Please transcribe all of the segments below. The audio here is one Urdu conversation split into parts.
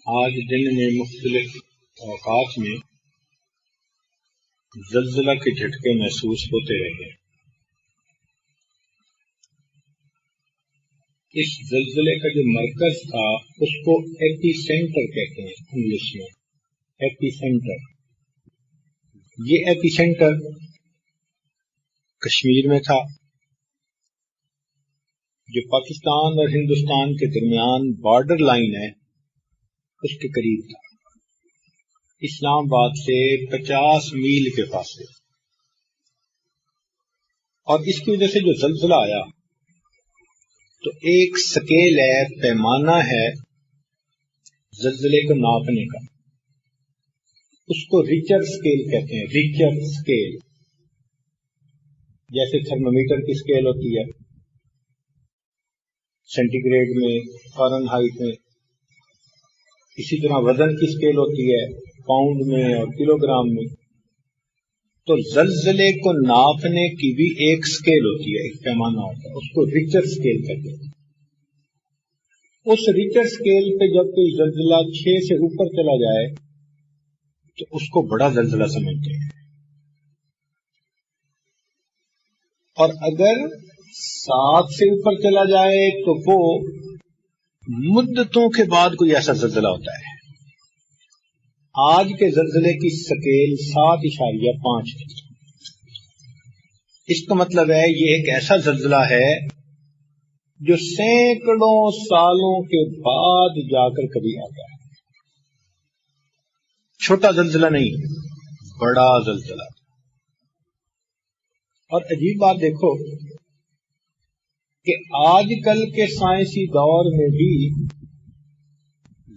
آج دن میں مختلف اوقات میں زلزلہ کے جھٹکے محسوس ہوتے رہے۔ اس زلزلے کا جو مرکز تھا اس کو ایپی سینٹر کہتے ہیں انگلش میں، ایپی سینٹر۔ یہ ایپی سینٹر کشمیر میں تھا، جو پاکستان اور ہندوستان کے درمیان بارڈر لائن ہے اس کے قریب تھا، اسلام آباد سے 50 میل کے فاصلے۔ اور اس کی وجہ سے جو زلزلہ آیا تو ایک سکیل ہے، پیمانہ ہے زلزلے کو ناپنے کا، اس کو ریچر سکیل کہتے ہیں، ریچر سکیل۔ جیسے تھرمومیٹر کی سکیل ہوتی ہے سینٹی گریڈ میں، فارن ہائٹ میں، اسی طرح وزن کی سکیل ہوتی ہے پاؤنڈ میں اور کلو گرام میں۔ تو زلزلے کو ناپنے کی بھی ایک سکیل ہوتی ہے، ایک پیمانہ ہوتا ہے، اس کو ریچر سکیل کہتے ہیں۔ اس ریچر سکیل پہ جب کوئی زلزلہ 6 سے اوپر چلا جائے تو اس کو بڑا زلزلہ سمجھتے ہیں، اور اگر 7 سے اوپر چلا جائے تو وہ مدتوں کے بعد کوئی ایسا زلزلہ ہوتا ہے۔ آج کے زلزلے کی سکیل 7.5 ہے۔ اس کا مطلب ہے یہ ایک ایسا زلزلہ ہے جو سینکڑوں سالوں کے بعد جا کر کبھی آتا ہے۔ چھوٹا زلزلہ نہیں، بڑا زلزلہ۔ اور عجیب بات دیکھو کہ آج کل کے سائنسی دور میں بھی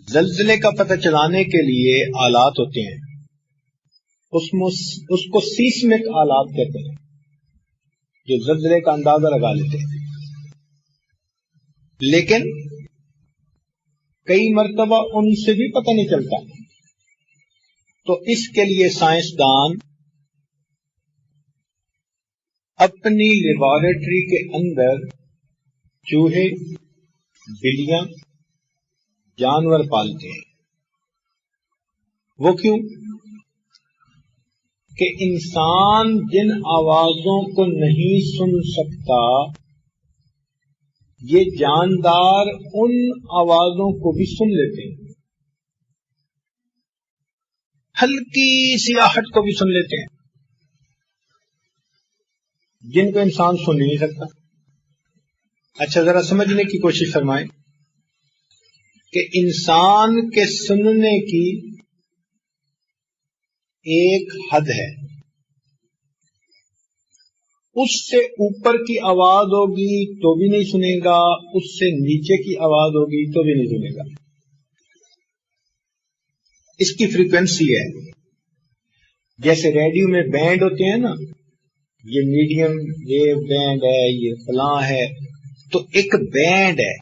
زلزلے کا پتہ چلانے کے لیے آلات ہوتے ہیں، اس کو سیسمک آلات کہتے ہیں، جو زلزلے کا اندازہ لگا لیتے ہیں۔ لیکن کئی مرتبہ ان سے بھی پتہ نہیں چلتا، تو اس کے لیے سائنسدان اپنی لیبارٹری کے اندر چوہے، بلیاں، جانور پالتے ہیں۔ وہ کیوں؟ کہ انسان جن آوازوں کو نہیں سن سکتا، یہ جاندار ان آوازوں کو بھی سن لیتے ہیں، ہلکی سی آہٹ کو بھی سن لیتے ہیں، جن کو انسان سن نہیں سکتا۔ اچھا ذرا سمجھنے کی کوشش فرمائیں کہ انسان کے سننے کی ایک حد ہے، اس سے اوپر کی آواز ہوگی تو بھی نہیں سنے گا، اس سے نیچے کی آواز ہوگی تو بھی نہیں سنے گا۔ اس کی فریکوینسی ہے، جیسے ریڈیو میں بینڈ ہوتے ہیں نا، یہ میڈیم ویو بینڈ ہے، یہ فلاں ہے، تو ایک بینڈ ہے،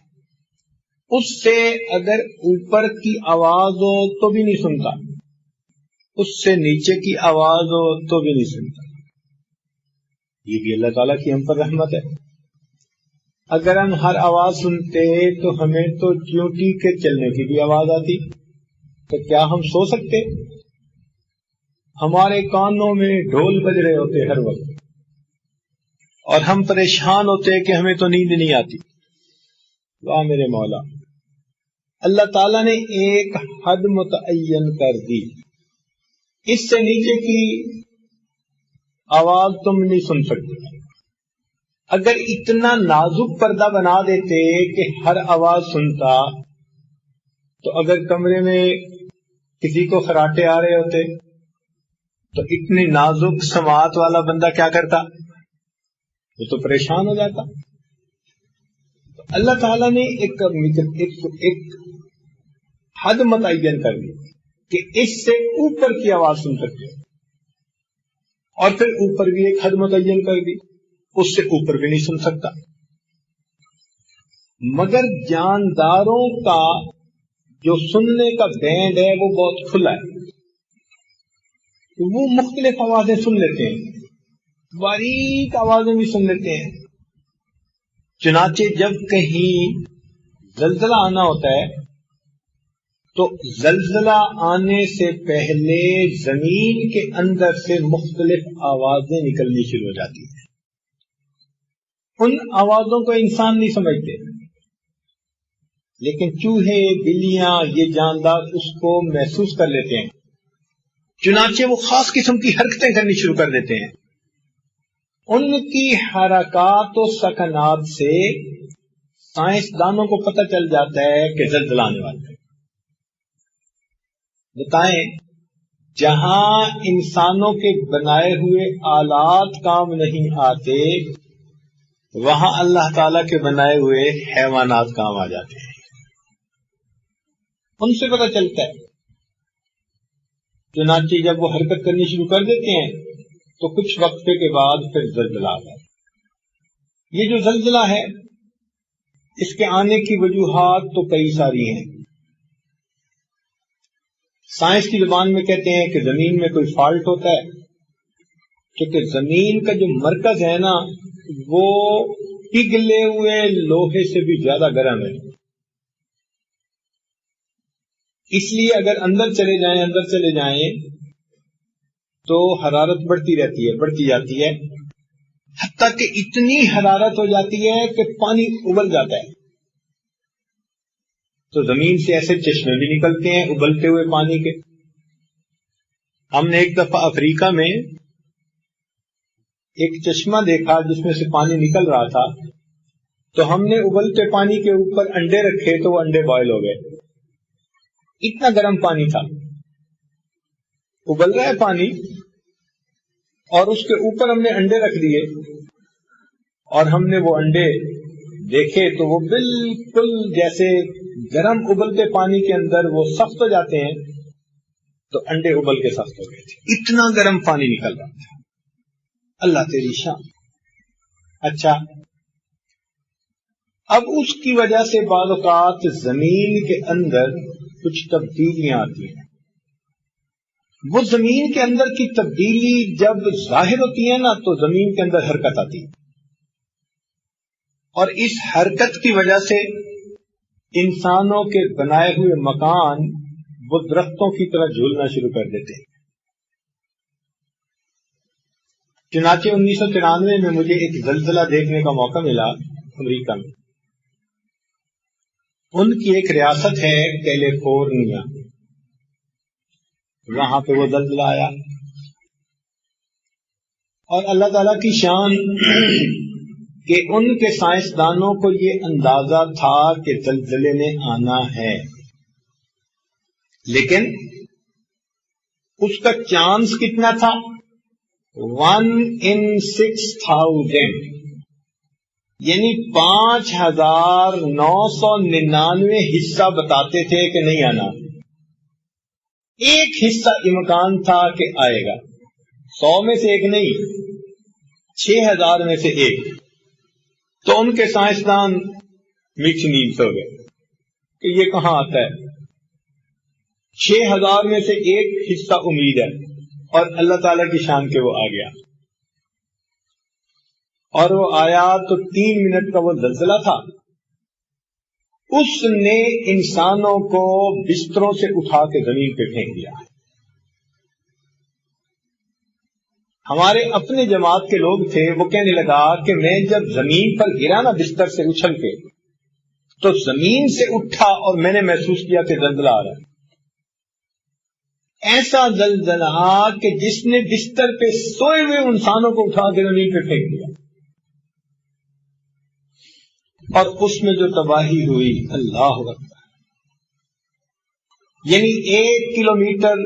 اس سے اگر اوپر کی آواز ہو تو بھی نہیں سنتا، اس سے نیچے کی آواز ہو تو بھی نہیں سنتا۔ یہ بھی اللہ تعالیٰ کی ہم پر رحمت ہے۔ اگر ہم ہر آواز سنتے تو ہمیں تو چیونٹی کے چلنے کی بھی آواز آتی، تو کیا ہم سو سکتے؟ ہمارے کانوں میں ڈھول بج رہے ہوتے ہر وقت، اور ہم پریشان ہوتے کہ ہمیں تو نیند نہیں آتی۔ واہ میرے مولا، اللہ تعالیٰ نے ایک حد متعین کر دی، اس سے نیچے کی آواز تم نہیں سن سکتے۔ اگر اتنا نازک پردہ بنا دیتے کہ ہر آواز سنتا، تو اگر کمرے میں کسی کو خراٹے آ رہے ہوتے تو اتنی نازک سماعت والا بندہ کیا کرتا؟ وہ تو پریشان ہو جاتا۔ تو اللہ تعالیٰ نے ایک حد متعین کر دی کہ اس سے اوپر کی آواز سن سکتے ہیں، اور پھر اوپر بھی ایک حد متعین کر دی، اس سے اوپر بھی نہیں سن سکتا۔ مگر جانداروں کا جو سننے کا بینڈ ہے وہ بہت کھلا ہے، وہ مختلف آوازیں سن لیتے ہیں، باریک آوازیں بھی سن لیتے ہیں۔ چنانچہ جب کہیں زلزلہ آنا ہوتا ہے تو زلزلہ آنے سے پہلے زمین کے اندر سے مختلف آوازیں نکلنی شروع ہو جاتی ہیں. ان آوازوں کو انسان نہیں سمجھتے، لیکن چوہے، بلیاں، یہ جاندار اس کو محسوس کر لیتے ہیں. چنانچہ وہ خاص قسم کی حرکتیں کرنی شروع کر دیتے ہیں. ان کی حرکات و سکنات سے سائنسدانوں کو پتہ چل جاتا ہے کہ زلزلہ آنے والا ہے. بتائیں، جہاں انسانوں کے بنائے ہوئے آلات کام نہیں آتے، وہاں اللہ تعالی کے بنائے ہوئے حیوانات کام آ جاتے ہیں. ان سے پتہ چلتا ہے. چنانچہ جب وہ حرکت کرنی شروع کر دیتے ہیں تو کچھ وقفے کے بعد پھر زلزلہ آتا ہے. یہ جو زلزلہ ہے اس کے آنے کی وجوہات تو کئی ساری ہیں. سائنس کی زبان میں کہتے ہیں کہ زمین میں کوئی فالٹ ہوتا ہے، کیونکہ زمین کا جو مرکز ہے نا وہ پگھلے ہوئے لوہے سے بھی زیادہ گرم ہے. اس لیے اگر اندر چلے جائیں تو حرارت بڑھتی رہتی ہے، بڑھتی جاتی ہے، حتیٰ کہ اتنی حرارت ہو جاتی ہے کہ پانی ابل جاتا ہے. تو زمین سے ایسے چشمے بھی نکلتے ہیں ابلتے ہوئے پانی کے. ہم نے ایک دفعہ افریقہ میں ایک چشمہ دیکھا جس میں سے پانی نکل رہا تھا، تو ہم نے ابلتے پانی کے اوپر انڈے رکھے تو وہ انڈے بوائل ہو گئے. اتنا گرم پانی تھا. ابل رہا ہے پانی اور اس کے اوپر ہم نے انڈے رکھ دیے اور ہم نے وہ انڈے دیکھے تو وہ بالکل جیسے گرم ابلتے پانی کے اندر وہ سخت ہو جاتے ہیں، تو انڈے ابل کے سخت ہو گئے تھے. اتنا گرم پانی نکل رہا تھا. اللہ تیری شان. اچھا، اب اس کی وجہ سے بعض اوقات زمین کے اندر کچھ تبدیلیاں آتی ہیں. وہ زمین کے اندر کی تبدیلی جب ظاہر ہوتی ہے نا تو زمین کے اندر حرکت آتی ہے، اور اس حرکت کی وجہ سے انسانوں کے بنائے ہوئے مکان وہ درختوں کی طرح جھولنا شروع کر دیتے ہیں. چنانچہ 1993 میں مجھے ایک زلزلہ دیکھنے کا موقع ملا امریکہ میں. ان کی ایک ریاست ہے کیلیفورنیا، وہاں پہ وہ زلزلہ آیا، اور اللہ تعالی کی شان کہ ان کے سائنسدانوں کو یہ اندازہ تھا کہ زلزلے نے آنا ہے، لیکن اس کا چانس کتنا تھا؟ 1 in 6,000، یعنی 5,999 حصہ بتاتے تھے کہ نہیں آنا. ایک حصہ امکان تھا کہ آئے گا. 100 میں سے ایک نہیں، 6,000 میں سے ایک. تو ان کے سائنسدان مکس نیند ہو گئے کہ یہ کہاں آتا ہے. 6,000 میں سے ایک حصہ امید ہے، اور اللہ تعالی کی شان کے وہ آ گیا. اور وہ آیا تو 3 منٹ کا وہ زلزلہ تھا. اس نے انسانوں کو بستروں سے اٹھا کے زمین پہ پھینک دیا. ہمارے اپنے جماعت کے لوگ تھے، وہ کہنے لگا کہ میں جب زمین پر گرا نا بستر سے اچھل کے، تو زمین سے اٹھا اور میں نے محسوس کیا کہ زلزلہ آ رہا ہے. ایسا زلزلہ کہ جس نے بستر پہ سوئے ہوئے انسانوں کو اٹھا کے زمین پہ پھینک دیا. اور اس میں جو تباہی ہوئی، اللہ اکبر. یعنی 1 کلومیٹر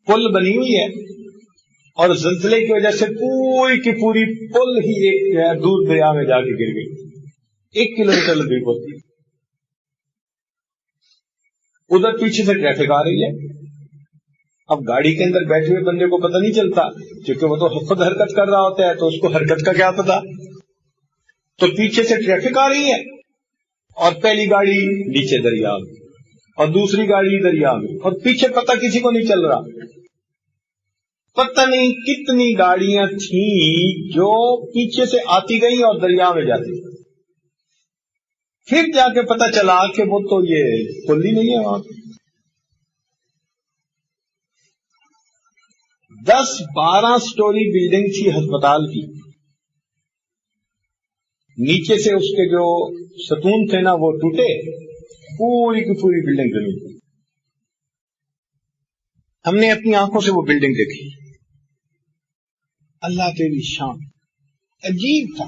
پل بنی ہوئی ہے اور زلزلے کی وجہ سے پوری کی پوری پل ہی ایک دور دریا میں جا کے گر گئی. 1 کلومیٹر لمبی پل. ادھر پیچھے سے ٹریفک آ رہی ہے. اب گاڑی کے اندر بیٹھے ہوئے بندے کو پتہ نہیں چلتا، کیونکہ وہ تو خود حرکت کر رہا ہوتا ہے، تو اس کو حرکت کا کیا پتا. تو پیچھے سے ٹریفک آ رہی ہے اور پہلی گاڑی نیچے دریا میں اور دوسری گاڑی دریا میں، اور پیچھے پتہ کسی کو نہیں چل رہا. پتہ نہیں کتنی گاڑیاں تھیں جو پیچھے سے آتی گئی اور دریا میں جاتی. پھر جا کے پتہ چلا کہ وہ تو یہ پل ہی نہیں ہے وہاں. 10-12 سٹوری بلڈنگ تھی ہسپتال کی. نیچے سے اس کے جو ستون تھے نا وہ ٹوٹے, پوری کی پوری بلڈنگ زمین پہ. ہم نے اپنی آنکھوں سے وہ بلڈنگ دیکھی. اللہ تیری شان, عجیب تھا.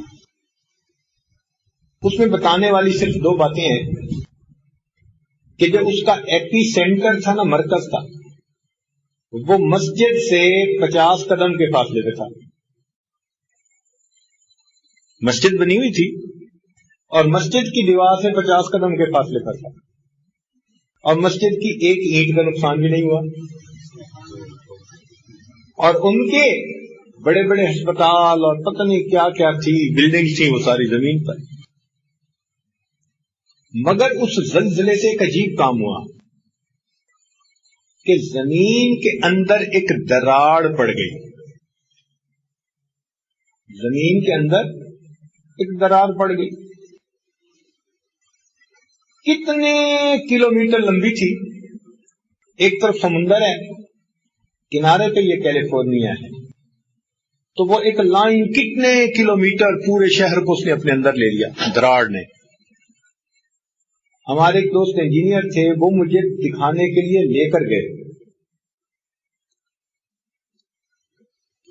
اس میں بتانے والی صرف 2 باتیں ہیں کہ جو اس کا ایپی سینٹر تھا نا, مرکز تھا, وہ مسجد سے 50 قدم کے فاصلے پہ تھا. مسجد بنی ہوئی تھی اور مسجد کی دیوار سے 50 قدم کے فاصلے پر تھا, اور مسجد کی ایک اینٹ کا نقصان بھی نہیں ہوا. اور ان کے بڑے بڑے ہسپتال اور پتہ نہیں کیا کیا تھی, بلڈنگ تھی, وہ ساری زمین پر. مگر اس زلزلے سے ایک عجیب کام ہوا کہ زمین کے اندر ایک دراڑ پڑ گئی. زمین کے اندر ایک دراڑ پڑ گئی. کتنے کلومیٹر لمبی تھی. ایک طرف سمندر ہے, کنارے پہ یہ کیلیفورنیا ہے, تو وہ ایک لائن کتنے کلومیٹر پورے شہر کو اس نے اپنے اندر لے لیا دراڑ نے. ہمارے ایک دوست انجینئر تھے, وہ مجھے دکھانے کے لیے لے کر گئے.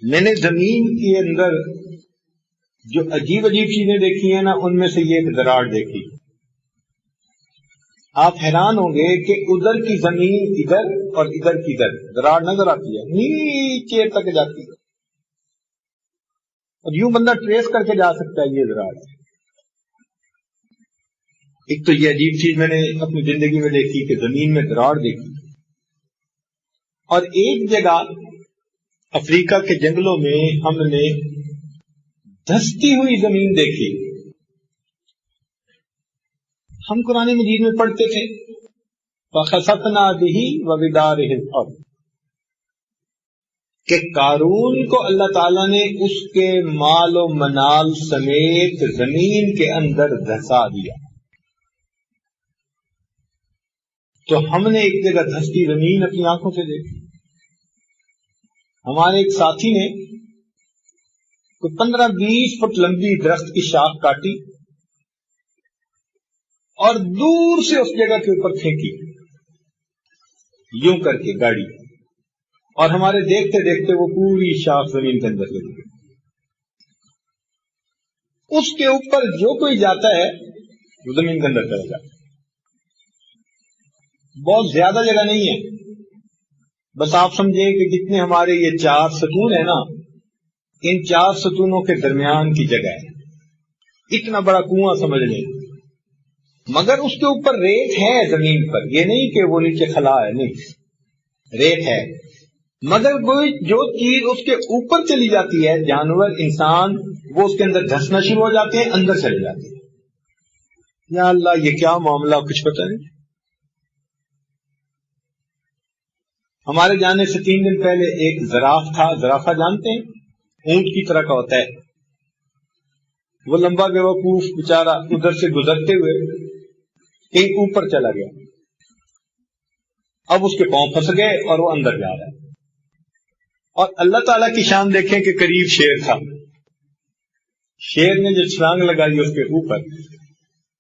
میں نے زمین کے اندر جو عجیب عجیب چیزیں دیکھی ہیں نا, ان میں سے یہ ایک دراڑ دیکھی. آپ حیران ہوں گے کہ ادھر کی زمین ادھر اور ادھر کی ادھر دراڑ نظر آتی ہے, نیچے تک جاتی ہے, اور یوں بندہ ٹریس کر کے جا سکتا ہے یہ دراڑ. ایک تو یہ عجیب چیز میں نے اپنی زندگی میں دیکھی کہ زمین میں دراڑ دیکھی. اور ایک جگہ افریقہ کے جنگلوں میں ہم نے دھستی ہوئی زمین دیکھی. ہم قرآن مجید میں پڑھتے تھے فَخَسَفْنَا بِهِ وَبِدَارِهِ الْأَرْضِ, کہ قارون کو اللہ تعالیٰ نے اس کے مال و منال سمیت زمین کے اندر دھسا دیا. تو ہم نے ایک جگہ دھستی زمین اپنی آنکھوں سے دیکھی. ہمارے ایک ساتھی نے کوئی 15-20 فٹ لمبی درخت کی شاخ کاٹی اور دور سے اس جگہ کے اوپر پھینکی, یوں کر کے گاڑی, اور ہمارے دیکھتے دیکھتے وہ پوری شاخ زمین کے اندر چلی گئی. اس کے اوپر جو کوئی جاتا ہے وہ زمین کے اندر چلا جاتا ہے. بہت زیادہ جگہ نہیں ہے, بس آپ سمجھیں کہ جتنے ہمارے یہ 4 ستون ہیں نا, ان 4 ستونوں کے درمیان کی جگہ ہے. اتنا بڑا کنواں سمجھ لیں, مگر اس کے اوپر ریت ہے زمین پر, یہ نہیں کہ وہ نیچے خلا ہے, نہیں, ریت ہے. مگر کوئی جو چیز اس کے اوپر چلی جاتی ہے, جانور, انسان, وہ اس کے اندر دھسنا شروع ہو جاتے ہیں, اندر چلے جاتے ہیں. یا اللہ, یہ کیا معاملہ, کچھ پتہ نہیں. ہمارے جانے سے 3 دن پہلے ایک زراف تھا. زرافہ جانتے ہیں, اونٹ کی طرح کا ہوتا ہے. وہ لمبا بے وقوف بیچارہ ادھر سے گزرتے ہوئے کہیں اوپر چلا گیا. اب اس کے پاؤں پھنس گئے اور وہ اندر جا رہا ہے. اور اللہ تعالیٰ کی شان دیکھیں کہ قریب شیر تھا. شیر نے جو چھلانگ لگائی اس کے اوپر,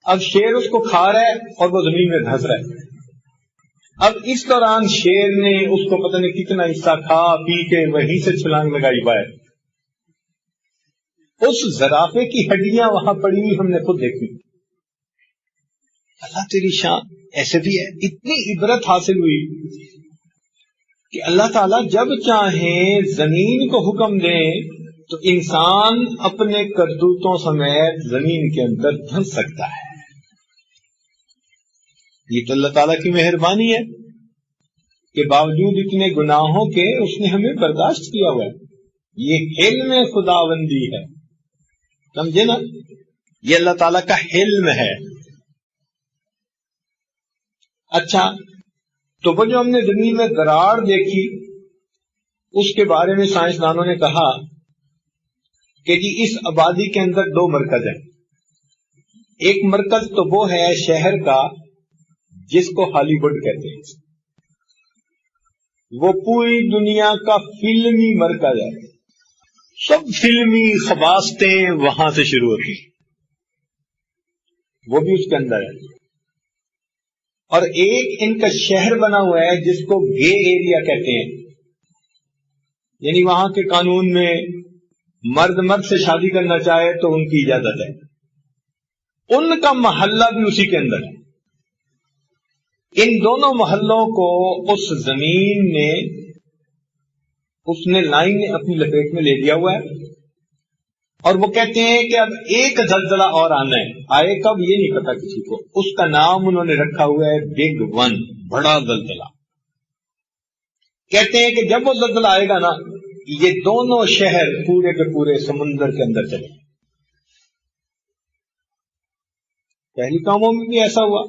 اب شیر اس کو کھا رہا ہے اور وہ زمین میں دھس رہا ہے. اب اس دوران شیر نے اس کو پتہ نہیں کتنا حصہ کھا پی کے وہیں سے چھلانگ لگائی باہر. اس زرافے کی ہڈیاں وہاں پڑی ہوئی ہم نے خود دیکھی. اللہ تیری شان ایسے بھی ہے. اتنی عبرت حاصل ہوئی کہ اللہ تعالیٰ جب چاہیں زمین کو حکم دیں تو انسان اپنے کرتوتوں سمیت زمین کے اندر دھس سکتا ہے. یہ تو اللہ تعالیٰ کی مہربانی ہے کہ باوجود اتنے گناہوں کے اس نے ہمیں برداشت کیا ہوا ہے. یہ حلم خداوندی ہے, سمجھے نا, یہ اللہ تعالیٰ کا حلم ہے. اچھا, تو وہ جو ہم نے زمین میں دراڑ دیکھی, اس کے بارے میں سائنسدانوں نے کہا کہ جی اس آبادی کے اندر 2 مرکز ہیں. ایک مرکز تو وہ ہے شہر کا جس کو ہالی ووڈ کہتے ہیں, وہ پوری دنیا کا فلمی مرکز ہے. سب فلمی خباستیں وہاں سے شروع ہوتی ہیں، وہ بھی اس کے اندر ہے. اور ایک ان کا شہر بنا ہوا ہے جس کو گے ایریا کہتے ہیں، یعنی وہاں کے قانون میں مرد مرد سے شادی کرنا چاہے تو ان کی اجازت ہے. ان کا محلہ بھی اسی کے اندر ہے. ان دونوں محلوں کو اس زمین نے، اس نے لائن نے اپنی لپیٹ میں لے لیا ہوا ہے. اور وہ کہتے ہیں کہ اب ایک زلزلہ اور آنا ہے، آئے کب یہ نہیں پتا کسی کو. اس کا نام انہوں نے رکھا ہوا ہے بگ ون، بڑا زلزلہ. کہتے ہیں کہ جب وہ زلزلہ آئے گا نا، یہ دونوں شہر پورے کے پورے سمندر کے اندر چلے. پہلی قوموں میں بھی ایسا ہوا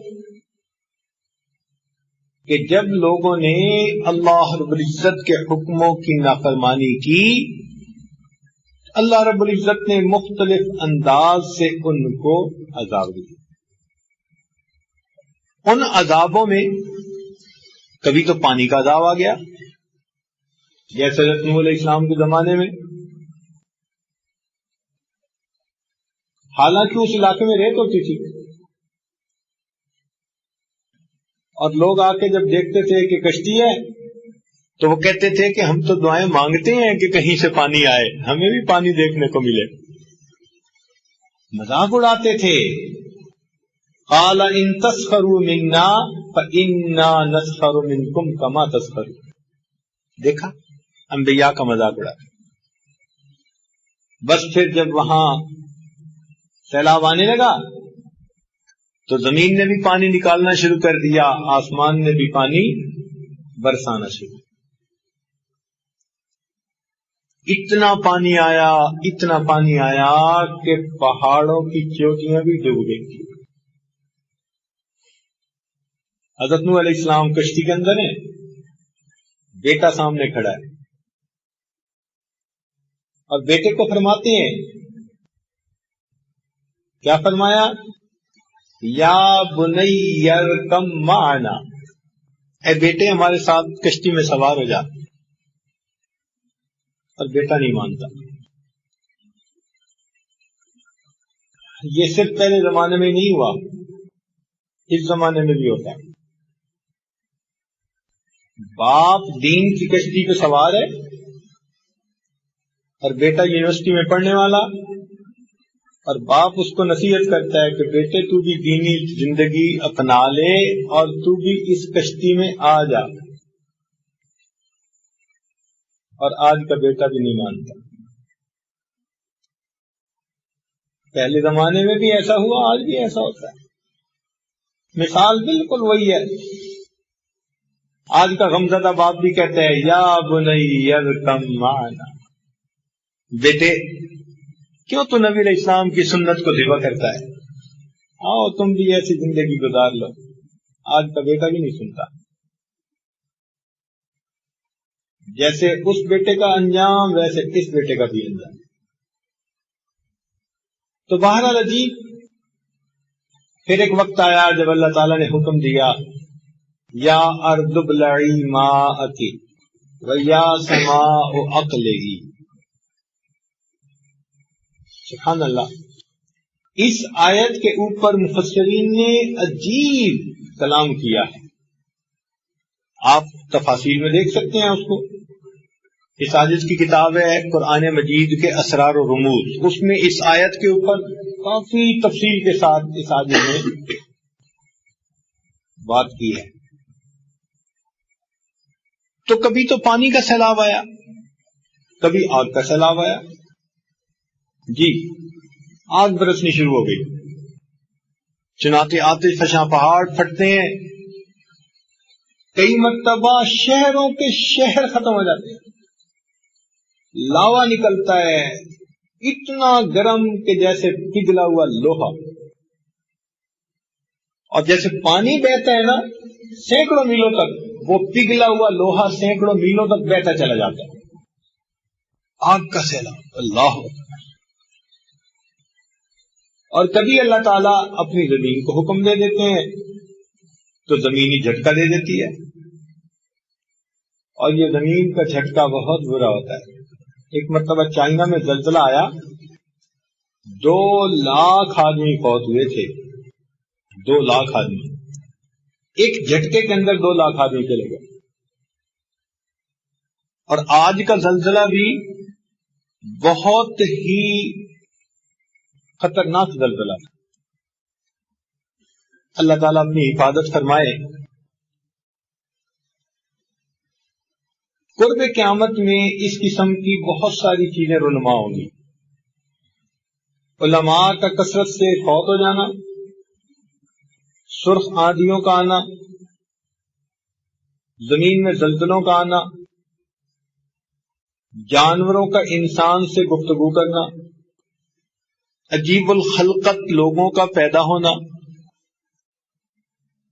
کہ جب لوگوں نے اللہ رب العزت کے حکموں کی نافرمانی کی، اللہ رب العزت نے مختلف انداز سے ان کو عذاب دیا. ان عذابوں میں کبھی تو پانی کا عذاب آ گیا، جیسے حضرت نوح علیہ السلام کے زمانے میں. حالانکہ اس علاقے میں ریت ہوتی تھی، اور لوگ آ کے جب دیکھتے تھے کہ کشتی ہے تو وہ کہتے تھے کہ ہم تو دعائیں مانگتے ہیں کہ کہیں سے پانی آئے، ہمیں بھی پانی دیکھنے کو ملے. مذاق اڑاتے تھے. قال ان تسخروا منا فانا نسخر منکم کما تسخرون. دیکھا انبیاء کا مذاق اڑاتے. بس پھر جب وہاں سیلاب آنے لگا تو زمین نے بھی پانی نکالنا شروع کر دیا، آسمان نے بھی پانی برسانا شروع. اتنا پانی آیا، اتنا پانی آیا کہ پہاڑوں کی چوٹیاں بھی ڈوب گئی. حضرت نوح علیہ السلام کشتی کے اندر ہیں، بیٹا سامنے کھڑا ہے، اور بیٹے کو فرماتے ہیں، کیا فرمایا؟ یا بنی ارکم معنا، اے بیٹے ہمارے ساتھ کشتی میں سوار ہو جا. اور بیٹا نہیں مانتا. یہ صرف پہلے زمانے میں نہیں ہوا، اس زمانے میں بھی ہوتا ہے. باپ دین کی کشتی پہ سوار ہے اور بیٹا یونیورسٹی میں پڑھنے والا، اور باپ اس کو نصیحت کرتا ہے کہ بیٹے تو بھی دینی زندگی اپنا لے اور تو بھی اس کشتی میں آ جا. اور آج کا بیٹا بھی نہیں مانتا. پہلے زمانے میں بھی ایسا ہوا، آج بھی ایسا ہوتا ہے. مثال بالکل وہی ہے. آج کا غمزدہ باپ بھی کہتا ہے یا بنی ارکم معنا، بیٹے کیوں تو نبی علیہ السلام کی سنت کو ذبح کرتا ہے، آؤ تم بھی ایسی زندگی گزار لو. آج کا بیٹا بھی نہیں سنتا. جیسے اس بیٹے کا انجام ویسے اس بیٹے کا بھی انجام. تو بہرحال عجیب. پھر ایک وقت آیا جب اللہ تعالیٰ نے حکم دیا، یا ارض ابلعی ماءکی ویا سماء اقلعی. سبحان اللہ. اس آیت کے اوپر مفسرین نے عجیب کلام کیا ہے. آپ تفاصیل میں دیکھ سکتے ہیں اس کو. اس عاجز کی کتاب ہے قرآن مجید کے اسرار و رموز، اس میں اس آیت کے اوپر کافی تفصیل کے ساتھ اس عاجز نے بات کی ہے. تو کبھی تو پانی کا سیلاب آیا، کبھی آگ کا سیلاب آیا. جی آگ برسنی شروع ہو گئی، چنانچہ آتش فشاں پہاڑ پھٹتے ہیں. کئی مرتبہ شہروں کے شہر ختم ہو جاتے ہیں. لاوا نکلتا ہے اتنا گرم کہ جیسے پگھلا ہوا لوہا. اور جیسے پانی بہتا ہے نا سینکڑوں میلوں تک، وہ پگھلا ہوا لوہا سینکڑوں میلوں تک بہتا چلا جاتا ہے. آگ کا سیلاب، اللہ اکبر. اور کبھی اللہ تعالیٰ اپنی زمین کو حکم دے دیتے ہیں تو زمینی جھٹکا دے دیتی ہے. اور یہ زمین کا جھٹکا بہت برا ہوتا ہے. ایک مرتبہ چائنا میں زلزلہ آیا، 2 لاکھ آدمی فوت ہوئے تھے. 2 لاکھ آدمی ایک جھٹکے کے اندر 2 لاکھ آدمی چلے گئے. اور آج کا زلزلہ بھی بہت ہی خطرناک زلزلہ تھا. اللہ تعالیٰ اپنی حفاظت فرمائے. قرب قیامت میں اس قسم کی بہت ساری چیزیں رونما ہوں گی. علماء کا کثرت سے فوت ہو جانا، سرخ آندھیوں کا آنا، زمین میں زلزلوں کا آنا، جانوروں کا انسان سے گفتگو کرنا، عجیب الخلقت لوگوں کا پیدا ہونا،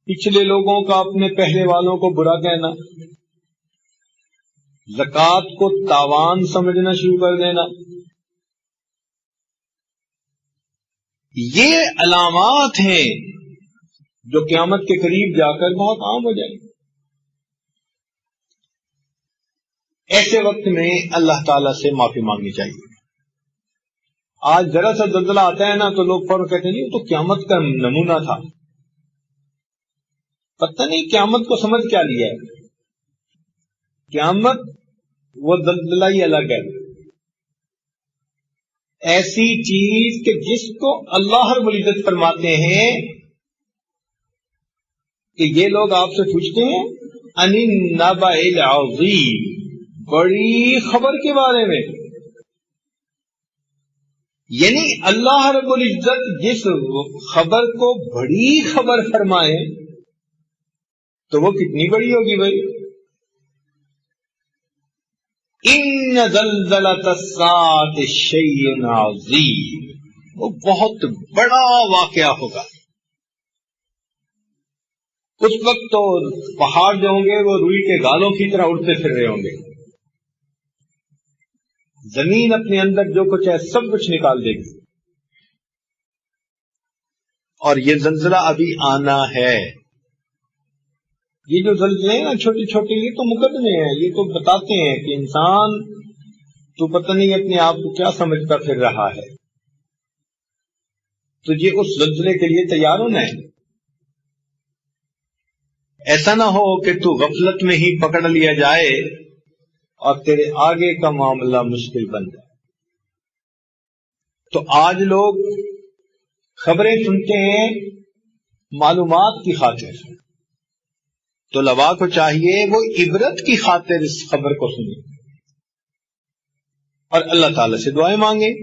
پچھلے لوگوں کا اپنے پہلے والوں کو برا کہنا، زکوٰۃ کو تاوان سمجھنا شروع کر دینا. یہ علامات ہیں جو قیامت کے قریب جا کر بہت عام ہو جائیں گے. ایسے وقت میں اللہ تعالی سے معافی مانگنی چاہیے. آج ذرا سا زلزلہ آتا ہے نا تو لوگ فوراً کہتے ہیں نہیں تو قیامت کا نمونہ تھا. پتہ نہیں قیامت کو سمجھ کیا لیا ہے. قیامت وہ زلزلہ ہی الگ ہے، ایسی چیز کہ جس کو اللہ رب العزت فرماتے ہیں کہ یہ لوگ آپ سے پوچھتے ہیں عن النبأ العظیم، بڑی خبر کے بارے میں. یعنی اللہ رب العزت جس خبر کو بڑی خبر فرمائے تو وہ کتنی بڑی ہوگی بھائی. ان زلزلۃ الساعۃ شیء عظیم، وہ بہت بڑا واقعہ ہوگا. اس وقت تو پہاڑ جو ہوں گے وہ روئی کے گالوں کی طرح اڑتے پھر رہے ہوں گے. زمین اپنے اندر جو کچھ ہے سب کچھ نکال دے گی. اور یہ زلزلہ ابھی آنا ہے. یہ جو زلزلے ہیں نا چھوٹے چھوٹے، یہ تو مقدمے ہیں، یہ تو بتاتے ہیں کہ انسان تو پتہ نہیں اپنے آپ کو کیا سمجھتا پھر رہا ہے. تو یہ اس زلزلے کے لیے تیار ہونا ہے. ایسا نہ ہو کہ تو غفلت میں ہی پکڑ لیا جائے اور تیرے آگے کا معاملہ مشکل بن جائے. تو آج لوگ خبریں سنتے ہیں معلومات کی خاطر، تو طلباء کو چاہیے وہ عبرت کی خاطر اس خبر کو سنیں اور اللہ تعالی سے دعائیں مانگیں.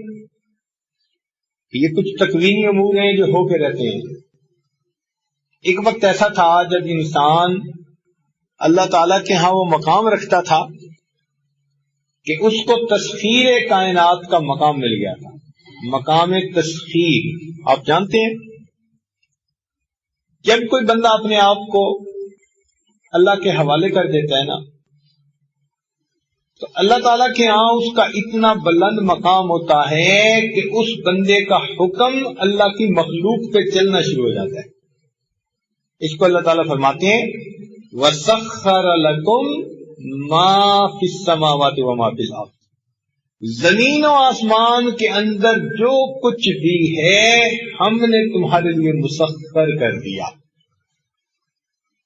یہ کچھ تکوینی امور ہیں جو ہو کے رہتے ہیں. ایک وقت ایسا تھا جب انسان اللہ تعالی کے ہاں وہ مقام رکھتا تھا کہ اس کو تسخیر کائنات کا مقام مل گیا تھا. مقام تسخیر آپ جانتے ہیں، جب کوئی بندہ اپنے آپ کو اللہ کے حوالے کر دیتا ہے نا تو اللہ تعالیٰ کے ہاں اس کا اتنا بلند مقام ہوتا ہے کہ اس بندے کا حکم اللہ کی مخلوق پہ چلنا شروع ہو جاتا ہے. اس کو اللہ تعالیٰ فرماتے ہیں وَسَخَّرَ لَكُم مَا فِي السَّمَاوَاتِ وَمَا فِي الْأَرْضِ، زمین و آسمان کے اندر جو کچھ بھی ہے ہم نے تمہارے لیے مسخر کر دیا.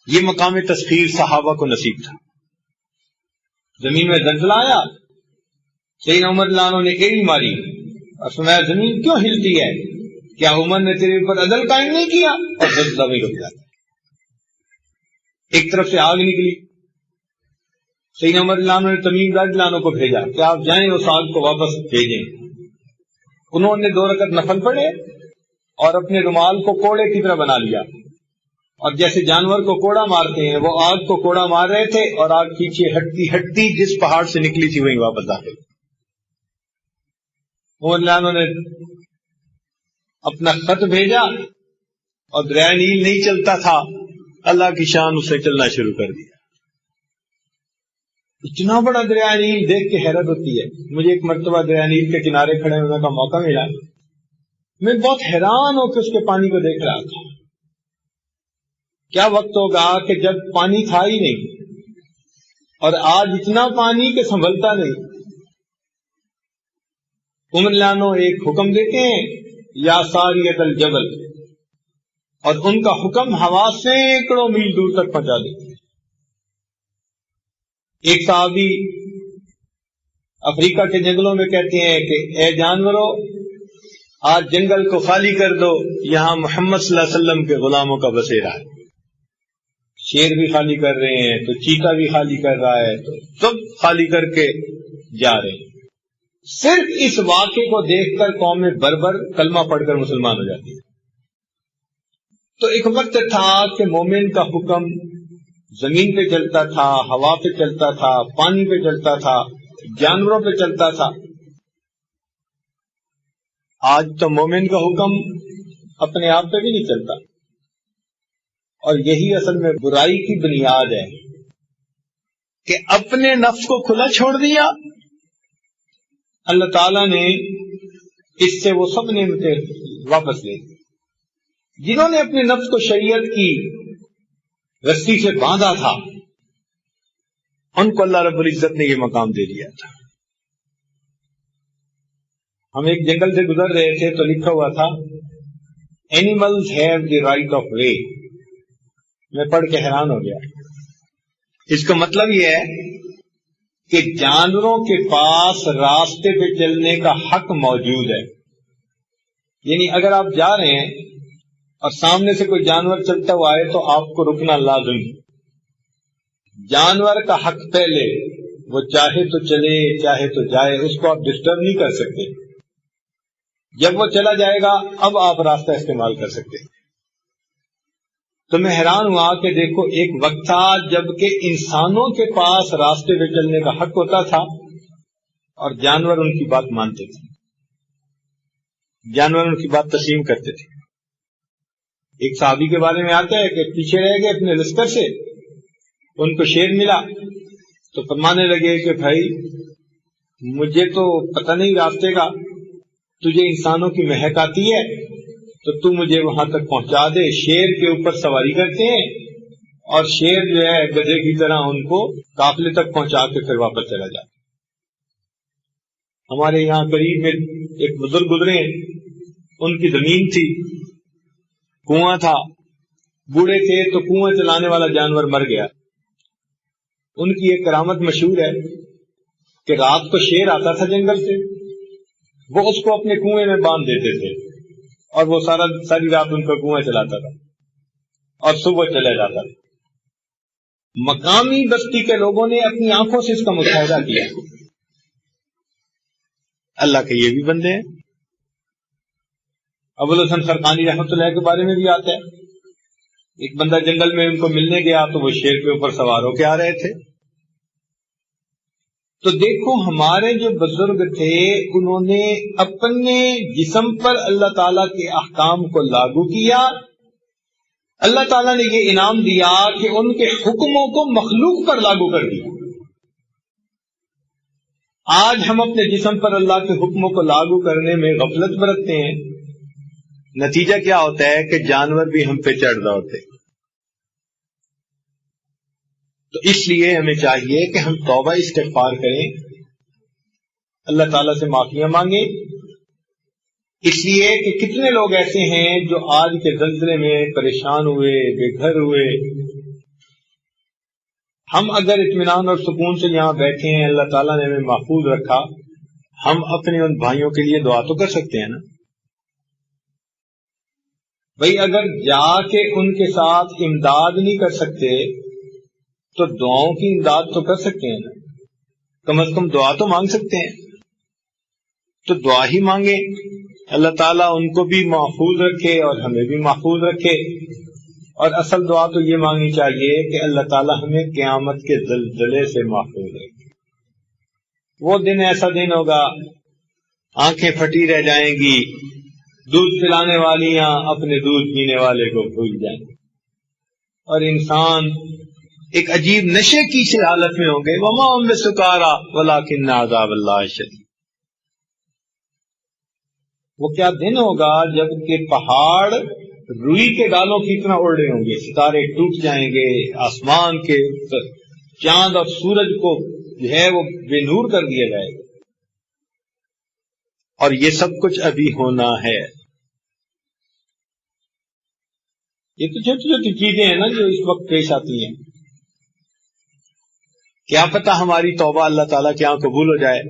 یہ مقام تسخیر صحابہ کو نصیب تھا. زمین میں زلزلہ آیا، سیدنا عمر رضی اللہ عنہ نے ایڑی ماری اور سنایا زمین کیوں ہلتی ہے، کیا عمر نے تیرے اوپر عدل قائم نہیں کیا؟ اور زلزلہ میں رک جاتا. ایک طرف سے آگ نکلی، سیدنا عمر رضی اللہ عنہ نے تمیم رضی اللہ عنہ کو بھیجا کہ آپ جائیں اس آگ کو واپس بھیجیں. انہوں نے 2 رکعت نفل پڑھے اور اپنے رومال کو کوڑے کی طرح بنا لیا، اور جیسے جانور کو کوڑا مارتے ہیں وہ آگ کو کوڑا مار رہے تھے اور آگ پیچھے ہٹتی ہٹتی جس پہاڑ سے نکلی تھی وہیں واپس آ گئی. عمر رضی اللہ عنہ نے اپنا خط بھیجا اور دریائے نیل نہیں چلتا تھا، اللہ کی شان اسے چلنا شروع کر دیا. اتنا بڑا دریائے نیل دیکھ کے حیرت ہوتی ہے. مجھے ایک مرتبہ دریائے نیل کے کنارے کھڑے ہونے کا موقع ملا. میں بہت حیران ہو کے اس کے پانی کو دیکھ رہا تھا. کیا وقت ہوگا کہ جب پانی تھا ہی نہیں اور آج اتنا پانی کہ سنبھلتا نہیں. کمرلانو ایک حکم دیتے ہیں یا ساریت الجبل، اور ان کا حکم ہوا سینکڑوں میل دور تک پہنچا دیتے ہیں. ایک صحابی افریقہ کے جنگلوں میں کہتے ہیں کہ اے جانوروں، آج جنگل کو خالی کر دو، یہاں محمد صلی اللہ علیہ وسلم کے غلاموں کا بسیرا ہے. شیر بھی خالی کر رہے ہیں تو چیتا بھی خالی کر رہا ہے، تو سب خالی کر کے جا رہے ہیں. صرف اس واقعے کو دیکھ کر قوم بربر کلمہ پڑھ کر مسلمان ہو جاتی ہے. تو ایک وقت تھا کہ مومن کا حکم زمین پہ چلتا تھا، ہوا پہ چلتا تھا، پانی پہ چلتا تھا، جانوروں پہ چلتا تھا. آج تو مومن کا حکم اپنے آپ پہ بھی نہیں چلتا، اور یہی اصل میں برائی کی بنیاد ہے کہ اپنے نفس کو کھلا چھوڑ دیا. اللہ تعالیٰ نے اس سے وہ سب نعمتیں واپس لے لی. جنہوں نے اپنے نفس کو شریعت کی رسی سے باندھا تھا، ان کو اللہ رب العزت نے یہ مقام دے دیا تھا. ہم ایک جنگل سے گزر رہے تھے تو لکھا ہوا تھا animals have the right of way. میں پڑھ کے حیران ہو گیا. اس کا مطلب یہ ہے کہ جانوروں کے پاس راستے پہ چلنے کا حق موجود ہے. یعنی اگر آپ جا رہے ہیں اور سامنے سے کوئی جانور چلتا ہوا آئے تو آپ کو رکنا لازم. جانور کا حق پہلے، وہ چاہے تو چلے چاہے تو جائے، اس کو آپ ڈسٹرب نہیں کر سکتے. جب وہ چلا جائے گا اب آپ راستہ استعمال کر سکتے. تو میں حیران ہوا کہ دیکھو ایک وقت تھا جب کہ انسانوں کے پاس راستے پہ چلنے کا حق ہوتا تھا اور جانور ان کی بات مانتے تھے، جانور ان کی بات تسلیم کرتے تھے. ایک صحابی کے بارے میں آتا ہے کہ پیچھے رہ گئے اپنے لشکر سے، ان کو شیر ملا تو فرمانے لگے کہ بھائی مجھے تو پتہ نہیں راستے کا، تجھے انسانوں کی مہک آتی ہے تو تو مجھے وہاں تک پہنچا دے. شیر کے اوپر سواری کرتے ہیں اور شیر جو ہے گدھے کی طرح ان کو قافلے تک پہنچا کے پھر واپس چلا جاتا. ہمارے یہاں قریب میں ایک بزرگ گزرے، ان کی زمین تھی، کنواں تھا، بوڑھے تھے تو کنواں چلانے والا جانور مر گیا. ان کی ایک کرامت مشہور ہے کہ رات کو شیر آتا تھا جنگل سے، وہ اس کو اپنے کنویں میں باندھ دیتے تھے اور وہ ساری رات ان کا کنواں چلاتا تھا اور صبح چلا جاتا تھا. مقامی بستی کے لوگوں نے اپنی آنکھوں سے اس کا مشاہدہ کیا. اللہ کے یہ بھی بندے ہیں. ابوالحسن خرقانی رحمۃ اللہ کے بارے میں بھی آتا ہے، ایک بندہ جنگل میں ان کو ملنے گیا تو وہ شیر کے اوپر سوار ہو کے آ رہے تھے. تو دیکھو ہمارے جو بزرگ تھے انہوں نے اپنے جسم پر اللہ تعالیٰ کے احکام کو لاگو کیا. اللہ تعالیٰ نے یہ انعام دیا کہ ان کے حکموں کو مخلوق پر لاگو کر دیا. آج ہم اپنے جسم پر اللہ کے حکموں کو لاگو کرنے میں غفلت برتتے ہیں. نتیجہ کیا ہوتا ہے کہ جانور بھی ہم پہ چڑھ رہے ہوتے. تو اس لیے ہمیں چاہیے کہ ہم توبہ استغفار کریں، اللہ تعالیٰ سے معافیاں مانگیں. اس لیے کہ کتنے لوگ ایسے ہیں جو آج کے زلزلے میں پریشان ہوئے، بے گھر ہوئے. ہم اگر اطمینان اور سکون سے یہاں بیٹھے ہیں، اللہ تعالیٰ نے ہمیں محفوظ رکھا، ہم اپنے ان بھائیوں کے لیے دعا تو کر سکتے ہیں نا. بھئی اگر جا کے ان کے ساتھ امداد نہیں کر سکتے تو دعاؤں کی امداد تو کر سکتے ہیں نا، کم از کم دعا تو مانگ سکتے ہیں. تو دعا ہی مانگے، اللہ تعالیٰ ان کو بھی محفوظ رکھے اور ہمیں بھی محفوظ رکھے. اور اصل دعا تو یہ مانگنی چاہیے کہ اللہ تعالیٰ ہمیں قیامت کے زلزلے سے محفوظ رکھے. وہ دن ایسا دن ہوگا آنکھیں پھٹی رہ جائیں گی، دودھ پلانے والیاں اپنے دودھ پینے والے کو بھول جائیں گے اور انسان ایک عجیب نشے کی سی حالت میں ہوں گے. وما هم بسکارى ولكن عذاب اللہ شدید. وہ کیا دن ہوگا جب کہ پہاڑ روئی کے گالوں کی طرح اڑ رہے ہوں گے، ستارے ٹوٹ جائیں گے، آسمان کے چاند اور سورج کو جو ہے وہ بے نور کر دیا جائے گا، اور یہ سب کچھ ابھی ہونا ہے۔ یہ تو چھوٹی چھوٹی چیزیں ہیں نا جو اس وقت پیش آتی ہیں۔ کیا پتہ ہماری توبہ اللہ تعالیٰ کے یہاں قبول ہو جائے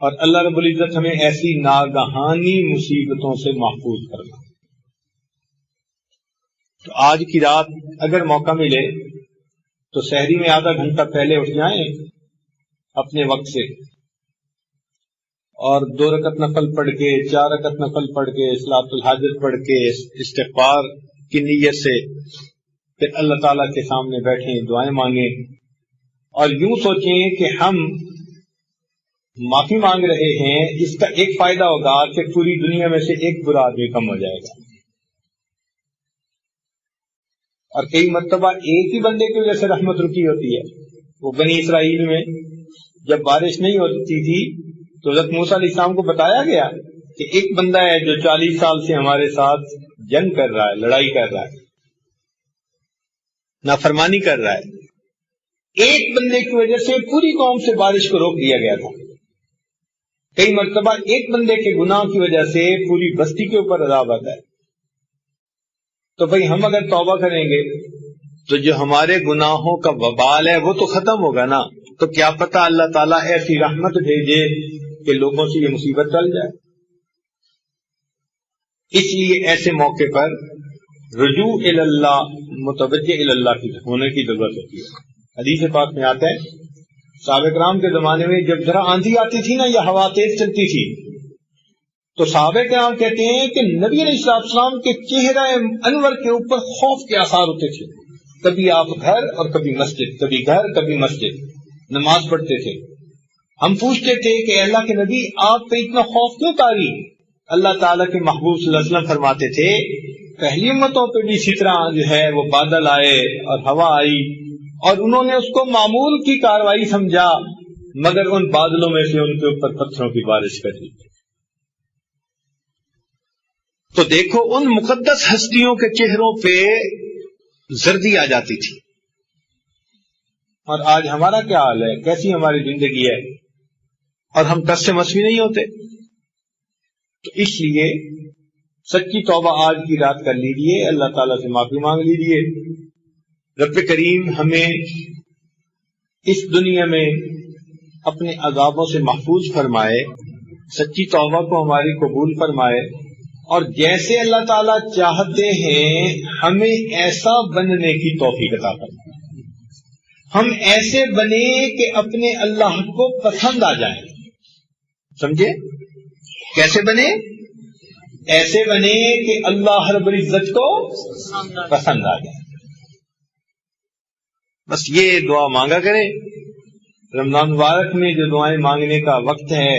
اور اللہ رب العزت ہمیں ایسی ناگہانی مصیبتوں سے محفوظ کرنا۔ تو آج کی رات اگر موقع ملے تو سحری میں آدھا گھنٹہ پہلے اٹھ جائیں اپنے وقت سے، اور 2 رکعت نفل پڑھ کے، 4 رکعت نفل پڑھ کے، صلاۃ الحاجت پڑھ کے، استغفار کی نیت سے پھر اللہ تعالیٰ کے سامنے بیٹھیں، دعائیں مانگیں، اور یوں سوچیں کہ ہم معافی مانگ رہے ہیں۔ اس کا ایک فائدہ ہوگا کہ پوری دنیا میں سے ایک برا آدمی کم ہو جائے گا، اور کئی مرتبہ ایک ہی بندے کی وجہ سے رحمت رکی ہوتی ہے۔ وہ بنی اسرائیل میں جب بارش نہیں ہوتی تھی تو حضرت موسیٰ علیہ السلام کو بتایا گیا کہ ایک بندہ ہے جو 40 سال سے ہمارے ساتھ جنگ کر رہا ہے، لڑائی کر رہا ہے، نافرمانی کر رہا ہے۔ ایک بندے کی وجہ سے پوری قوم سے بارش کو روک دیا گیا تھا۔ کئی مرتبہ ایک بندے کے گناہ کی وجہ سے پوری بستی کے اوپر عذاب آتا ہے۔ تو بھئی ہم اگر توبہ کریں گے تو جو ہمارے گناہوں کا وبال ہے وہ تو ختم ہوگا نا، تو کیا پتہ اللہ تعالیٰ ایسی رحمت بھیجے کہ لوگوں سے یہ مصیبت ٹل جائے۔ اس لیے ایسے موقع پر رجوع اللہ، متوجہ اللہ کی ہونے کی ضرورت ہوتی ہے۔ حدیث پاک میں آتا ہے صحابہ کرام کے زمانے میں جب ذرا آندھی آتی تھی نا یا ہوا تیز چلتی تھی تو صحابہ کرام کہتے ہیں کہ نبی علیہ السلام کے چہرہ انور کے اوپر خوف کے آثار ہوتے تھے۔ کبھی آپ گھر اور کبھی مسجد، کبھی گھر کبھی مسجد نماز پڑھتے تھے۔ ہم پوچھتے تھے کہ اللہ کے نبی آپ پہ اتنا خوف کیوں طاری؟ اللہ تعالیٰ کے محبوب صلی اللہ علیہ وسلم فرماتے تھے پہلی امتوں پہ بھی اسی طرح جو ہے وہ بادل آئے اور ہوا آئی اور انہوں نے اس کو معمول کی کاروائی سمجھا، مگر ان بادلوں میں سے ان کے اوپر پتھروں کی بارش کر دی۔ تو دیکھو ان مقدس ہستیوں کے چہروں پہ زردی آ جاتی تھی، اور آج ہمارا کیا حال ہے، کیسی ہماری زندگی ہے، اور ہم ٹس سے مس بھی نہیں ہوتے۔ تو اس لیے سچی توبہ آج کی رات کر لیجیے، اللہ تعالیٰ سے معافی مانگ لیجیے۔ رب کریم ہمیں اس دنیا میں اپنے عذابوں سے محفوظ فرمائے، سچی توبہ کو ہماری قبول فرمائے، اور جیسے اللہ تعالیٰ چاہتے ہیں ہمیں ایسا بننے کی توفیق عطا فرمائے۔ ہم ایسے بنے کہ اپنے اللہ کو پسند آ جائیں۔ سمجھے؟ کیسے بنے؟ ایسے بنے کہ اللہ رب العزت کو پسند آ جائے۔ بس یہ دعا مانگا کریں۔ رمضان مبارک میں جو دعائیں مانگنے کا وقت ہے،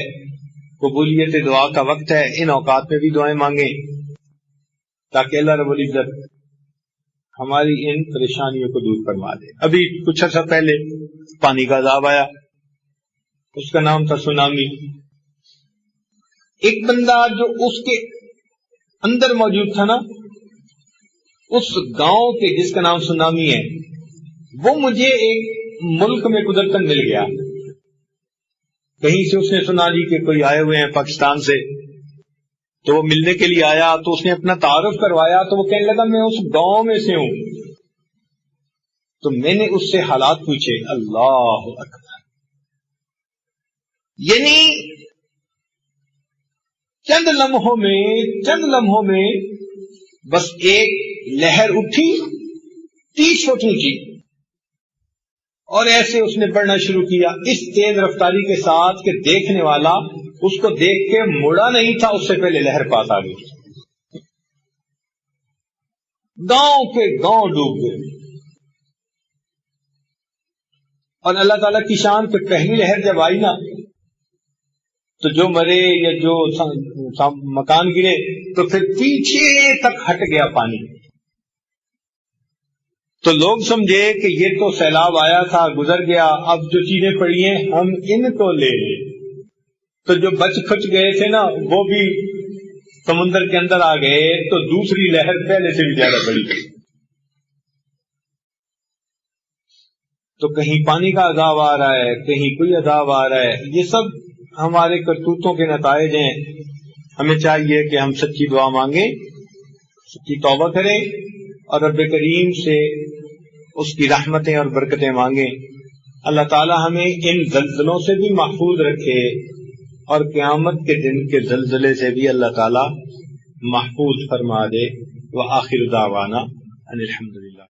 قبولیت دعا کا وقت ہے، ان اوقات میں بھی دعائیں مانگیں تاکہ اللہ رب العزت ہماری ان پریشانیوں کو دور فرما دے۔ ابھی کچھ عرصہ پہلے پانی کا عذاب آیا، اس کا نام تھا سونامی۔ ایک بندہ جو اس کے اندر موجود تھا نا، اس گاؤں کے جس کا نام سونامی ہے، وہ مجھے ایک ملک میں قدرتاً مل گیا۔ کہیں سے اس نے سنا جی کہ کوئی آئے ہوئے ہیں پاکستان سے، تو وہ ملنے کے لیے آیا، تو اس نے اپنا تعارف کروایا، تو وہ کہنے لگا میں اس گاؤں میں سے ہوں۔ تو میں نے اس سے حالات پوچھے، اللہ اکبر، یعنی چند لمحوں میں بس ایک لہر اٹھی 30 فٹ اونچی، اور ایسے اس نے بڑھنا شروع کیا اس تیز رفتاری کے ساتھ کہ دیکھنے والا اس کو دیکھ کے مڑا نہیں تھا، اس سے پہلے لہر پاس آ گئی، گاؤں کے گاؤں ڈوب گئے۔ اور اللہ تعالیٰ کی شان پہ پہلی لہر جب آئی نا، تو جو مرے یا جو مکان گرے تو پھر پیچھے تک ہٹ گیا پانی۔ تو لوگ سمجھے کہ یہ تو سیلاب آیا تھا، گزر گیا، اب جو چیزیں پڑی ہیں ہم ان کو لے لیں۔ تو جو بچ کھچ گئے تھے نا وہ بھی سمندر کے اندر آ گئے، تو دوسری لہر پہلے سے بھی زیادہ بڑی گئی۔ تو کہیں پانی کا عذاب آ رہا ہے، کہیں کوئی عذاب آ رہا ہے. یہ سب ہمارے کرتوتوں کے نتائج ہیں. ہمیں چاہیے کہ ہم سچی دعا مانگیں، سچی توبہ کریں اور رب کریم سے اس کی رحمتیں اور برکتیں مانگیں. اللہ تعالی ہمیں ان زلزلوں سے بھی محفوظ رکھے اور قیامت کے دن کے زلزلے سے بھی اللہ تعالی محفوظ فرما دے. وآخر دعوانا ان الحمدللہ.